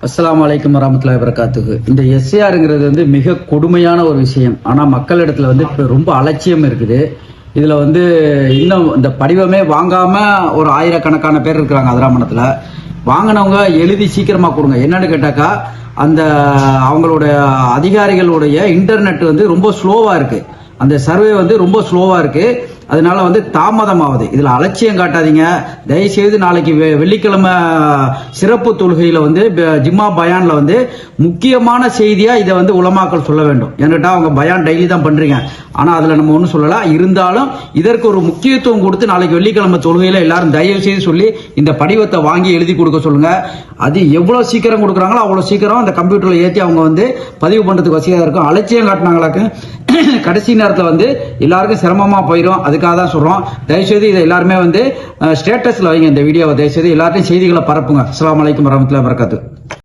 அஸ்ஸலாமு அலைக்கும் வரஹ்மத்துல்லாஹி வபரகாத்துஹு. இந்த எஸ்ஏஆர்ங்கிறது மிக கொடுமையான ஒரு விஷயம். ஆனா மக்களிடத்துல இப்ப ரொம்ப அலட்சியம் இருக்குது. இதுல இன்னும் இந்த படிவமே வாங்காம ஒரு ஆயிரக்கணக்கான பேர் இருக்கிறாங்க அதிராமணத்துல. வாங்கினவங்க எழுதி சீக்கிரமா கொடுங்க. என்னன்னு கேட்டாக்கா அந்த அவங்களுடைய அதிகாரிகளுடைய இன்டர்நெட் ரொம்ப ஸ்லோவா இருக்கு. அந்த சர்வே ரொம்ப ஸ்லோவா இருக்கு. அதனால தாமதம் ஆகுது. இதுல அலட்சியம் காட்டாதீங்க. தயவுசெய்து நாளைக்கு வெள்ளிக்கிழமை சிறப்பு தொழுகையில ஜிம்மா பயான்ல முக்கியமான செய்தியா இதை உலமாக்கள் சொல்ல வேண்டும். ஏன்னுட்டா அவங்க பயான் டெய்லி தான் பண்றீங்க. ஆனா அதுல நம்ம ஒன்னும் சொல்லல. இருந்தாலும் இதற்கு ஒரு முக்கியத்துவம் கொடுத்து நாளைக்கு வெள்ளிக்கிழமை தொழுகையில எல்லாரும் தயவு செய்து சொல்லி இந்த படிவத்தை வாங்கி எழுதி கொடுக்க சொல்லுங்க. அது எவ்வளவு சீக்கிரம் கொடுக்குறாங்களோ அவ்வளவு சீக்கிரம் அந்த கம்ப்யூட்டர்ல ஏற்றி அவங்க பதிவு பண்றதுக்கு வசதியா இருக்கும். அலட்சியம் காட்டினாங்களாக்கு கடைசி நேரத்தில் எல்லாருக்கும் சிரமமா போயிடும். அதுக்காக தான் சொல்றோம். தயவுசெய்து இதை எல்லாருமே ஸ்டேட்டஸ்ல வைங்க. இந்த வீடியோவை தயவுசெய்து எல்லாத்தையும் செய்திகளை பரப்புங்க. அஸ்ஸலாமு அலைக்கும் வரஹ்மத்துல்லாஹி வபரகாத்துஹு.